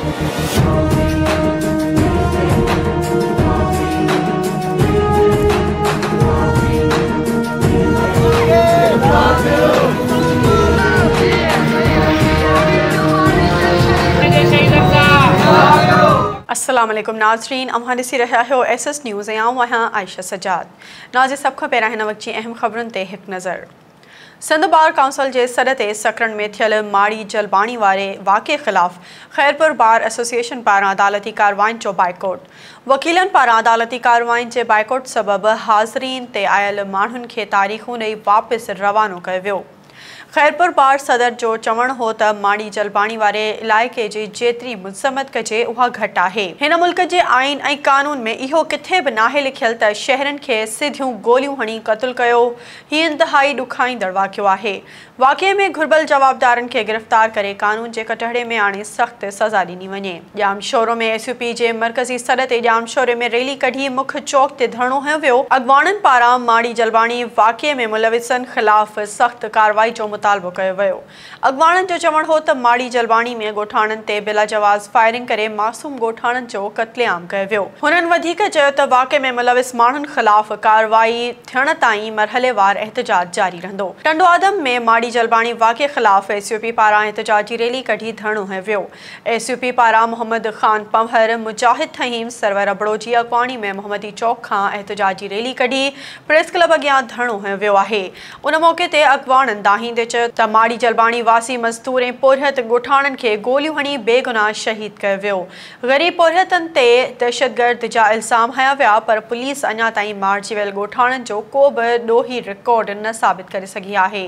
अस्सलाम वालेकुम नाज़रीन, अमहानिसी रहा हो SS न्यूज़ या वहाँ आयशा सजाद। नाज़े सब खां पहिरियां हिन वक्त जी अहम ख़बरुनि ते हिकु नज़र। सिंध बार काउंसिल के सर ते सकरन में थियल माड़ी जलबाणी वारे वाक़े ख़िलाफ़ खैरपुर बार एसोसिएशन पारां अदालती कार्रवाइन जो बाइकॉट। वकीलन पारां अदालती कार्रवाइन के बाइकॉट सबब हाज़रीन ते आयल माण्हुनि खे तारीख़ूं ॾेई वापस रवानो कयो वियो। खैरपुर बार सदर जो चवण हो त माड़ी जलबाणी वारे इलाइक़े जी जेतरी मुज़म्मत कजे उहा घटि आहे। हिन मुल्क जे आइन ऐं कानून में इहो किथे बि नाहे लिखियल त शहरनि खे सिधियूं गोलियूं हणी क़त्ल कयो। हीउ इंतहाई ॾुखाईंदड़ वाक़ियो आहे। वाक़े में घुर्बल जवाबदारनि खे गिरफ़्तार करे कानून जे कटहरे में आणे सख़्त सज़ा ॾिनी वञे। ॼाम शोरो में SUP जे मरकज़ी सर ते ॼाम शोरे में रैली कढी मुख्य चौक ते धरणो हयो वियो। अॻवाननि पारां माड़ी जलबाणी वाक़े में मुलविसनि ख़िलाफ़ सख़्त कार्रवाई जो मुतालबो कयो वियो। अॻवाननि जो चवण हो त माड़ी जलबाणी में ॻोठाणनि ते बिला जवाज़ फायरिंग करे मासूम ॻोठाणनि जो क़त्लेआम कयो वियो। हुननि वधीक चयो त वाक़े में मुलविस माण्हुनि ख़िलाफ़ कार्रवाई थियण ताईं मरहलेवार एहतजाज जारी रहंदो। टंडो आदम में माड़ी जलबाणी वाक़े ख़िलाफ़ SUP पारां एहतजाजी रैली कढी धरणो हयो वियो। SUP पारां मोहम्मद ख़ान पंवर, मुजाहिद थहीम, सरवर अबड़ो जी अॻवानी में मोहम्मदी चौक खां एहतजाजी रैली कढी प्रेस क्लब अॻियां धरणो हयो वियो आहे। उन मौक़े ते अॻवाननि दाहींदे चयो त माड़ी जलबाणी वासी मज़दूर ऐं पोरिहत ॻोठाणनि खे गोलियूं हणी बेगुनाह शहीद कयो वियो। ग़रीब पोरिहतनि ते दहशतगर्द जा इल्ज़ाम हया विया, पर पुलिस अञा ताईं मारिजी वियल ॻोठाणनि जो को बि ॾोही रिकॉर्ड न साबित करे सघी आहे।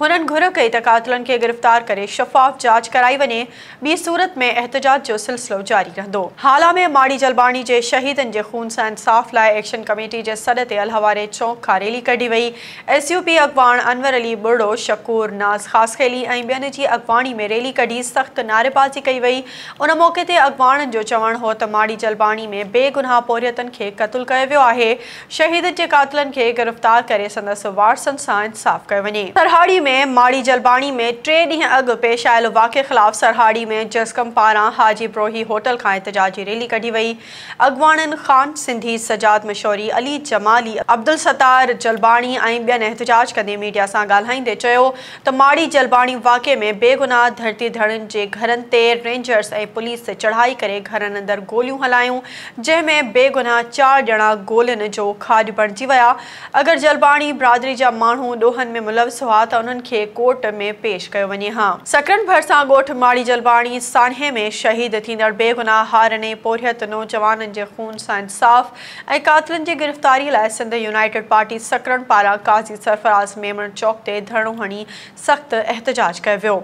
हुननि घुर कई त कातिलनि खे गिरफ़्तार करे शफ़ाफ़ जांच कराई वञे, ॿी सूरत में एहतजाज जो सिलसिलो जारी रहंदो। हाल में माड़ी जलबाणी जे शहीदनि जे खून सां इंसाफ़ लाइ एक्शन कमेटी जे सॾ ते अलहवारे चौक खां रैली कढी वई। SUP अॻवान अनवर अली बुर्डो, शकूर नाज़ ख़ासखेली ऐं ॿियनि जी अॻवानी में रैली कढी सख़्त नारेबाज़ी कई वई। उन मौक़े ते अॻवाननि जो चवणु हो त माड़ी जलबाणी में बेगुनाह पोरियतनि खे क़त्ल कयो वियो आहे। शहीद जे कातिलनि खे गिरफ़्तार करे संदसि वारसनि सां इंसाफ़ कयो वञे। सरहाड़ी में माड़ी जलबाणी में 3 ॾींहं अॻु पेश आयल वाक़े ख़िलाफ़ सरहाड़ी में जस्कम पारां हाजी ब्रोही होटल खां एहतजाजी रैली कढी वई। अॻवाननि ख़ान सिंधी, सजाद मशोरी, अली जमाली, अब्दुल सत्तार जलबाणी ऐं ॿियनि एहतजाज कंदे मीडिया सां ॻाल्हाईंदे चयो त माड़ी जलबाणी वाक़े में बेगुनाह धरती धड़नि जे घरनि ते रेंजर्स ऐं पुलिस चढ़ाई करे घरनि अंदरि गोलियूं हलायूं, जंहिंमें बेगुनाह 4 ॼणा गोलियुनि जो खाॼ बणिजी विया। अगरि जलबाणी बिरादरी जा माण्हू ॾोहनि में मुलविस हुआ त उन्हनि खे कोर्ट में पेश कयो वञे हा। सकरन भरिसां ॻोठ माड़ी जलबाणी सान्हे में शहीद थींदड़ बेगुनाह हारने पोरिहत नौजवाननि जे खून सां इंसाफ़ ऐं कातिलनि जी गिरफ़्तारी लाइ सिंध यूनाइटेड पार्टी सकरन पारां काज़ी सरफराज़ मेमण चौक ते धरणो हणी सख़्त एहतजाज कयो वियो।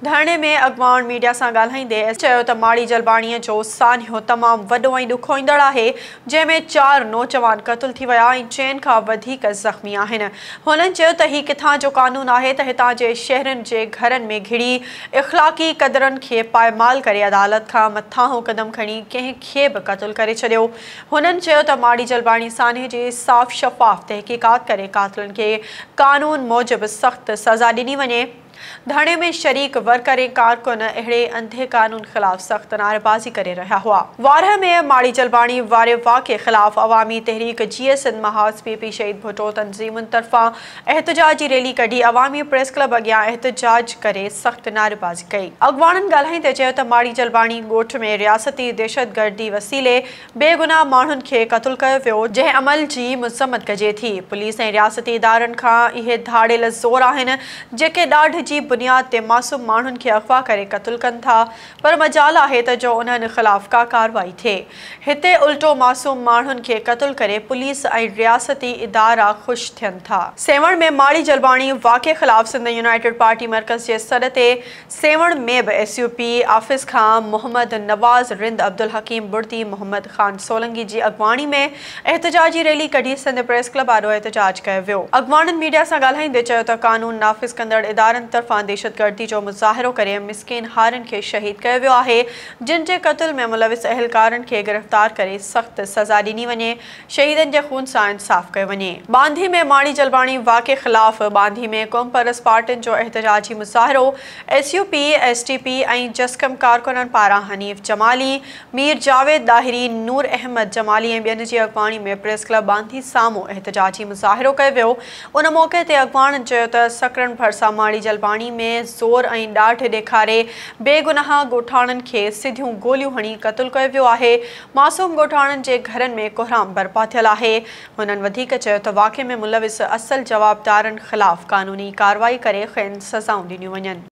धरणे में अॻवान मीडिया सां ॻाल्हाईंदे चयो त माड़ी जलबाणीअ जो सान्हो तमामु वॾो ऐं ॾुखोईंदड़ आहे, जंहिंमें 4 नौजवान क़त्ल थी विया ऐं 4 खां वधीक ज़ख़्मी आहिनि। हुननि चयो त हीउ किथां जो कानून आहे त हितां जे शहरनि जे घरनि में घिड़ी इख़्लाक़ी क़दरनि खे पायमाल करे अदालत खां मथां क़दम खणी कंहिंखे बि क़त्ल करे छॾियो। हुननि चयो त माड़ी जलबाणी सान्हे जी साफ़ शफ़ाफ़ तहक़ीक़ात करे कातिलनि खे कानून मूजिबि सख़्त सज़ा ॾिनी वञे। धरणे में शरीक वर्कर ऐं कारकुन अहिड़े अंधे कानून ख़िलाफ़ सख़्त नारेबाज़ी करे रहिया हुआ। वारह में माड़ी जलबाणी वारे वाक़े ख़िलाफ़ अवामी तहरीक GS सिंध महाज़ PP शहीद भुट्टो तंज़ीमुनि तरफ़ां एहतजाजी रैली कढी अवामी प्रेस क्लब अॻियां एहतजाज करे सख़्त नारेबाज़ी कई। अॻवाननि ॻाल्हाईंदे चयो त माड़ी जलबाणी ॻोठ में रियासती दहशतगर्दी वसीले बेगुनाह माण्हुनि खे क़त्ल कयो वियो, जंहिं अमल जी मुज़म्मत कजे थी। पुलिस ऐं रियासती इदारनि खां इहे धाड़ेल ज़ोर आहिनि जेके ॾाढ जी बुनियाद ते मासूम माण्हुनि खे अगवा करे क़त्ल कनि था, पर मजाल आहे त जो उन्हनि ख़िलाफ़ का कार्रवाई थिए। हिते उल्टो मासूम माण्हुनि खे क़त्ल करे पुलिस ऐं रियासती इदारा ख़ुशि थियनि था। सेवण में माड़ी जलबाणी वाक़े ख़िलाफ़ सिंध यूनाइटेड पार्टी मरकज़ जे सॾ ते सेवण में बि SUP आफ़िस खां मोहम्मद नवाज़, रिंद, अब्दुल हकीम बुर्दी, मोहम्मद ख़ान सोलंगी जी अॻवानी में एहतजाजी रैली कढी सिंध प्रेस क्लब आॾो एहतजाज कयो वियो। अॻवाननि मीडिया सां ॻाल्हाईंदे चयो त कानून नाफ़िज़ कंदड़ इदारनि तरफ़ां दहशतगर्दी जो मुज़ाहिरो करे मिसकिन हारनि खे शहीद कयो वियो आहे, जिन जे क़त्ल में मुलविस अहलकारनि खे गिरफ़्तार करे सख़्त सज़ा ॾिनी वञे, शहीदनि जे खून सां इंसाफ़ कयो वञे। बांधी में माणी जलबाणी वाक़े ख़िलाफ़ बांधी में क़ौम परस्त पार्टियुनि जो एहतजाजी मुज़ाहिरो SUP, STP ऐं जस्कम कारकुननि पारां हनीफ़ जमाली, मीर जावेद दाहिरी, नूर अहमद जमाली ऐं ॿियनि जी अॻवानी में प्रेस क्लब बांधी साम्हूं एहतजाजी मुज़ाहिरो कयो वियो। उन मौक़े ते अॻवाननि चयो त सकरनि भरिसां माड़ी जलबाणी में ज़ोर ऐं ॾाढ ॾेखारे बेगुनाह ॻोठाणनि खे सिधियूं गोलियूं हणी क़त्ल कयो वियो आहे। मासूम ॻोठाणनि जे घरनि में कोहराम बर्पा थियल आहे। हुननि वधीक चयो त वाक़े में मुलविस असल जवाबदारनि ख़िलाफ़ क़ानूनी कार्रवाई करे खेनि सज़ाऊं ॾिनियूं वञनि।